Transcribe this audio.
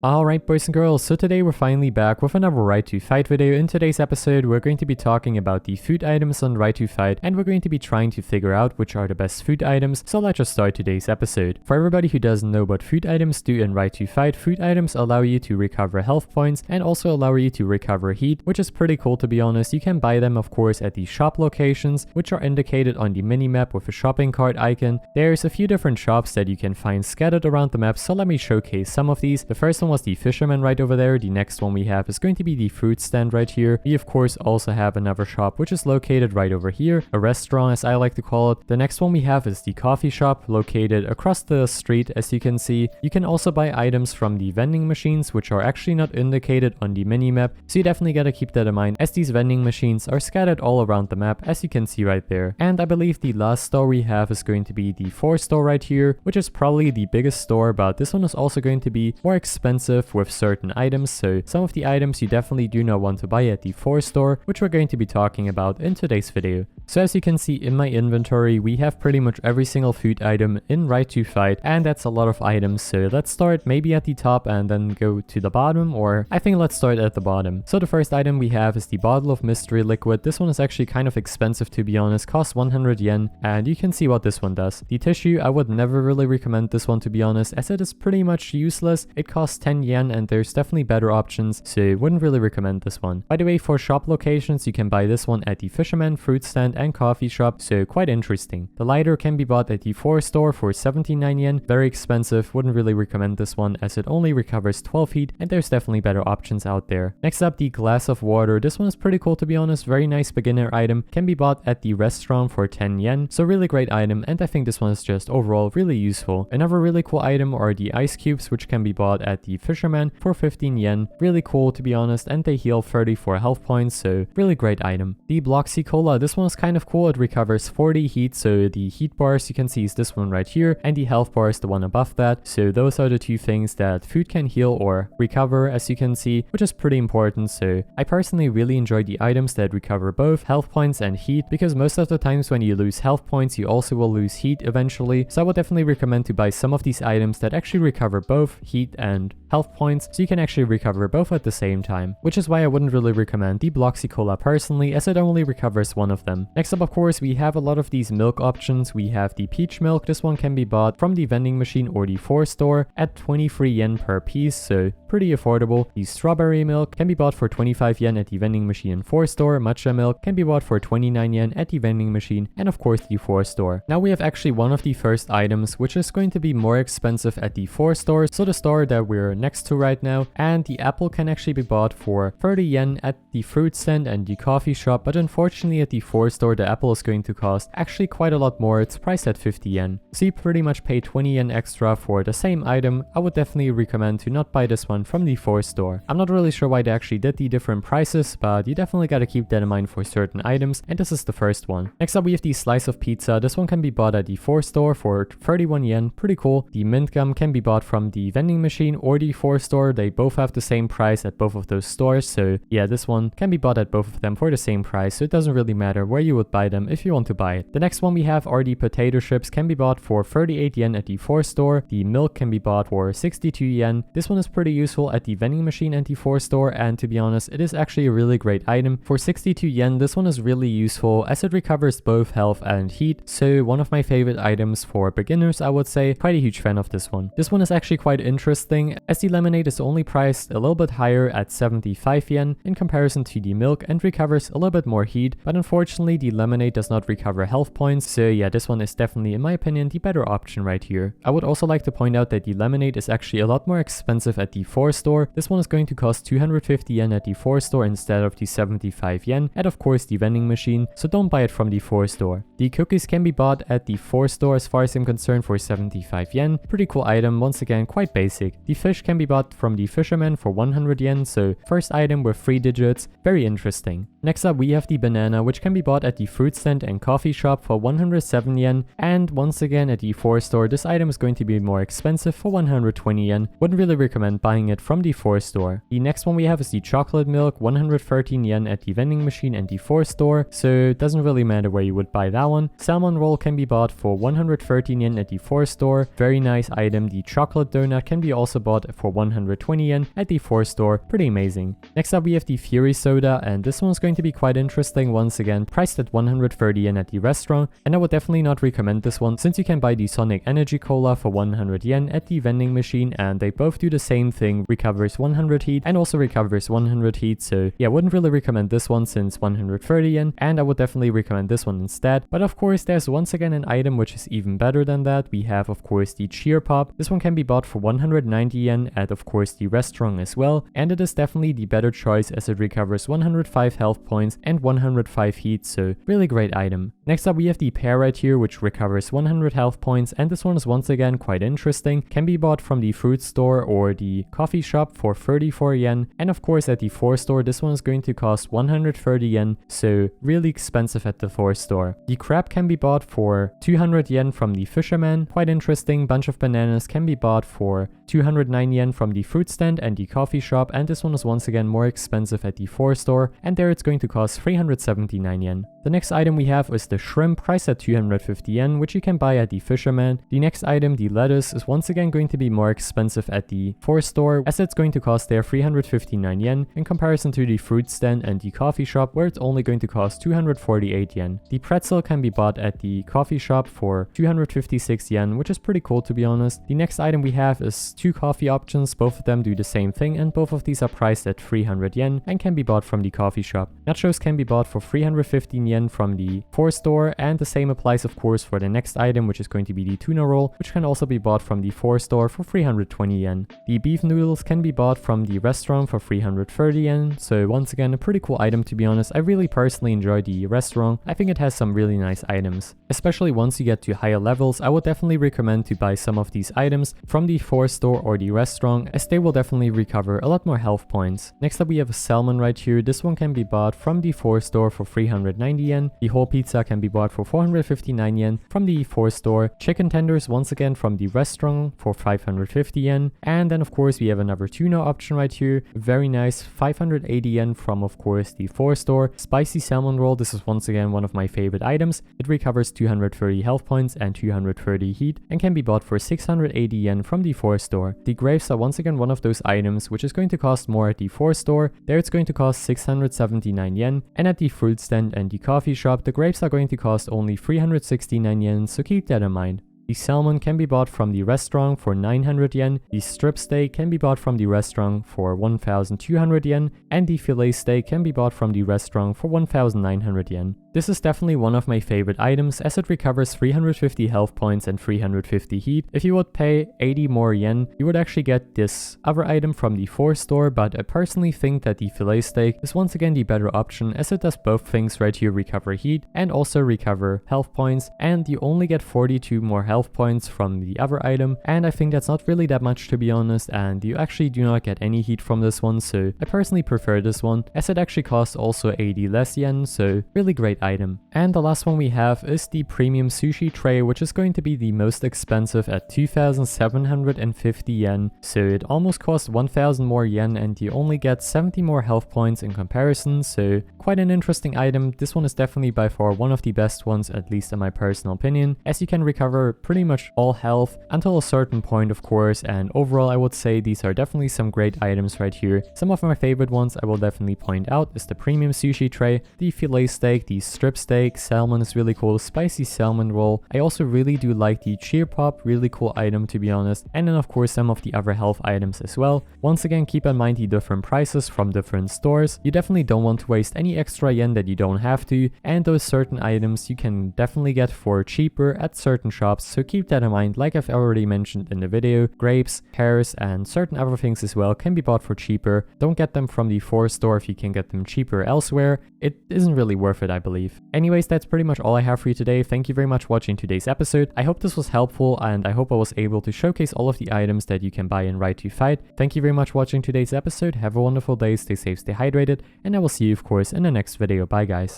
Alright boys and girls, so today we're finally back with another Right to Fight video. In today's episode we're going to be talking about the food items on Right to Fight, and we're going to be trying to figure out which are the best food items, so let's just start today's episode. For everybody who doesn't know what food items do in Right to Fight, food items allow you to recover health points and also allow you to recover heat, which is pretty cool to be honest. You can buy them of course at the shop locations, which are indicated on the minimap with a shopping cart icon. There's a few different shops that you can find scattered around the map, so let me showcase some of these. The first one was the fisherman right over there. The next one we have is going to be the fruit stand right here. We of course also have another shop which is located right over here, a restaurant as I like to call it. The next one we have is the coffee shop located across the street. As you can see, you can also buy items from the vending machines which are actually not indicated on the minimap, so you definitely gotta keep that in mind as these vending machines are scattered all around the map as you can see right there. And I believe the last store we have is going to be the 4 store right here, which is probably the biggest store, but this one is also going to be more expensive with certain items, so some of the items you definitely do not want to buy at the 4 store, which we're going to be talking about in today's video. So as you can see in my inventory, we have pretty much every single food item in Right to Fight, and that's a lot of items, so let's start maybe at the top and then go to the bottom, or I think let's start at the bottom. So the first item we have is the bottle of mystery liquid. This one is actually kind of expensive to be honest, costs 100 yen, and you can see what this one does. The tissue, I would never really recommend this one to be honest, as it is pretty much useless. It costs 10 yen and there's definitely better options, so wouldn't really recommend this one. By the way, for shop locations you can buy this one at the fisherman, fruit stand and coffee shop, so quite interesting. The lighter can be bought at the 4 store for 79 yen, very expensive, wouldn't really recommend this one as it only recovers 12 heat and there's definitely better options out there. Next up, the glass of water. This one is pretty cool to be honest, very nice beginner item, can be bought at the restaurant for 10 yen, so really great item, and I think this one is just overall really useful. Another really cool item are the ice cubes, which can be bought at the fisherman for 15 yen, really cool to be honest, and they heal 34 health points, so really great item. The Bloxy Cola, this one is kind of cool, it recovers 40 heat, so the heat bars you can see is this one right here, and the health bar is the one above that, so those are the two things that food can heal or recover as you can see, which is pretty important. So I personally really enjoy the items that recover both health points and heat, because most of the times when you lose health points you also will lose heat eventually, so I would definitely recommend to buy some of these items that actually recover both heat and health points, so you can actually recover both at the same time, which is why I wouldn't really recommend the Bloxy Cola personally, as it only recovers one of them. Next up of course we have a lot of these milk options. We have the peach milk. This one can be bought from the vending machine or the 4 store at 23 yen per piece, so pretty affordable. The strawberry milk can be bought for 25 yen at the vending machine and 4 store. Matcha milk can be bought for 29 yen at the vending machine and of course the 4 store. Now we have actually one of the first items which is going to be more expensive at the 4 store, so the store that we're next to right now, and the apple can actually be bought for 30 yen at the fruit stand and the coffee shop, but unfortunately at the 4 store the apple is going to cost actually quite a lot more. It's priced at 50 yen, so you pretty much pay 20 yen extra for the same item. I would definitely recommend to not buy this one from the 4 store. I'm not really sure why they actually did the different prices, but you definitely gotta keep that in mind for certain items, and this is the first one. Next up we have the slice of pizza. This one can be bought at the 4 store for 31 yen, pretty cool. The mint gum can be bought from the vending machine or the 4 store. They both have the same price at both of those stores, so yeah, this one can be bought at both of them for the same price, so it doesn't really matter where you would buy them if you want to buy it. The next one we have are the potato chips, can be bought for 38 yen at the 4 store. The milk can be bought for 62 yen. This one is pretty useful at the vending machine and the 4 store, and to be honest it is actually a really great item. For 62 yen this one is really useful as it recovers both health and heat, so one of my favorite items for beginners I would say. Quite a huge fan of this one. This one is actually quite interesting as the lemonade is only priced a little bit higher at 75 yen in comparison to the milk and recovers a little bit more heat, but unfortunately the lemonade does not recover health points, so yeah, this one is definitely in my opinion the better option right here. I would also like to point out that the lemonade is actually a lot more expensive at the 4 store. This one is going to cost 250 yen at the 4 store instead of the 75 yen at of course the vending machine, so don't buy it from the 4 store. The cookies can be bought at the 4 store as far as I'm concerned for 75 yen, pretty cool item, once again quite basic. The fish can be bought from the fisherman for 100 yen, so first item with 3 digits, very interesting. Next up we have the banana, which can be bought at the fruit stand and coffee shop for 107 yen, and once again at the 4 store this item is going to be more expensive for 120 yen. Wouldn't really recommend buying it from the 4 store. The next one we have is the chocolate milk, 113 yen at the vending machine and the 4 store, so it doesn't really matter where you would buy that one. Salmon roll can be bought for 113 yen at the 4 store, very nice item. The chocolate donut can be also bought for 120 yen at the 4 store. Pretty amazing. Next up we have the Fury Soda, and this one's going to be quite interesting, once again priced at 130 yen at the restaurant, and I would definitely not recommend this one since you can buy the Sonic Energy Cola for 100 yen at the vending machine, and they both do the same thing, recovers 100 heat and also recovers 100 heat. So yeah, wouldn't really recommend this one since 130 yen, and I would definitely recommend this one instead. But of course there's once again an item which is even better than that. We have of course the Cheer Pop. This one can be bought for 190 yen at of course the restaurant as well, and it is definitely the better choice as it recovers 105 health points and 105 heat, so really great item. Next up we have the pear right here, which recovers 100 health points, and this one is once again quite interesting. Can be bought from the fruit store or the coffee shop for 34 yen, and of course at the 4 store this one is going to cost 130 yen, so really expensive at the 4 store. The crab can be bought for 200 yen from the fisherman, quite interesting. Bunch of bananas can be bought for 209 yen from the fruit stand and the coffee shop, and this one is once again more expensive at the 4 store, and there it's going to cost 379 yen. The next item we have is the shrimp, priced at 250 yen, which you can buy at the fisherman. The next item, the lettuce, is once again going to be more expensive at the 4 store, as it's going to cost there 359 yen in comparison to the fruit stand and the coffee shop, where it's only going to cost 248 yen. The pretzel can be bought at the coffee shop for 256 yen, which is pretty cool to be honest. The next item we have is 2 coffee options. Both of them do the same thing, and both of these are priced at 300 yen and can be bought from the coffee shop. Nachos can be bought for 315 yen from the 4 store, and the same applies of course for the next item, which is going to be the tuna roll, which can also be bought from the 4 store for 320 yen. The beef noodles can be bought from the restaurant for 330 yen, so once again a pretty cool item to be honest. I really personally enjoy the restaurant. I think it has some really nice items. Especially once you get to higher levels, I would definitely recommend to buy some of these items from the 4 store or the restaurant, as they will definitely recover a lot more health points. Next up we have a salmon right here. This one can be bought from the 4 store for 390 yen. The whole pizza can be bought for 459 yen from the 4 store. Chicken tenders once again from the restaurant for 550 yen. And then of course we have another tuna option right here. Very nice, 580 yen from of course the 4 store. Spicy salmon roll, this is once again one of my favorite items. It recovers 230 health points and 230 heat and can be bought for 680 yen from the 4 store. The grapes are once again one of those items which is going to cost more at the 4 store. There it's going to cost 679 yen, and at the fruit stand and the coffee shop the grapes are going to cost only 369 yen, so keep that in mind. The salmon can be bought from the restaurant for 900 yen, the strip steak can be bought from the restaurant for 1200 yen, and the fillet steak can be bought from the restaurant for 1900 yen. This is definitely one of my favorite items, as it recovers 350 health points and 350 heat. If you would pay 80 more yen, you would actually get this other item from the 4 store, but I personally think that the fillet steak is once again the better option, as it does both things right here, recover heat and also recover health points, and you only get 42 more health points from the other item, and I think that's not really that much to be honest, and you actually do not get any heat from this one, so I personally prefer this one, as it actually costs also 80 less yen, so really great item. And the last one we have is the premium sushi tray, which is going to be the most expensive at 2,750 yen, so it almost costs 1,000 more yen and you only get 70 more health points in comparison, so quite an interesting item. This one is definitely by far one of the best ones, at least in my personal opinion, as you can recover pretty much all health until a certain point of course, and overall I would say these are definitely some great items right here. Some of my favorite ones I will definitely point out is the premium sushi tray, the fillet steak, the strip steak, salmon is really cool, spicy salmon roll. I also really do like the cheer pop, really cool item to be honest, and then of course some of the other health items as well. Once again, keep in mind the different prices from different stores. You definitely don't want to waste any extra yen that you don't have to, and those certain items you can definitely get for cheaper at certain shops, so keep that in mind. Like I've already mentioned in the video, grapes, pears and certain other things as well can be bought for cheaper. Don't get them from the 4 store if you can get them cheaper elsewhere. It isn't really worth it, I believe. Anyways, that's pretty much all I have for you today. Thank you very much for watching today's episode. I hope this was helpful, and I hope I was able to showcase all of the items that you can buy in Right to Fight. Thank you very much for watching today's episode. Have a wonderful day, stay safe, stay hydrated, and I will see you of course in the next video. Bye guys.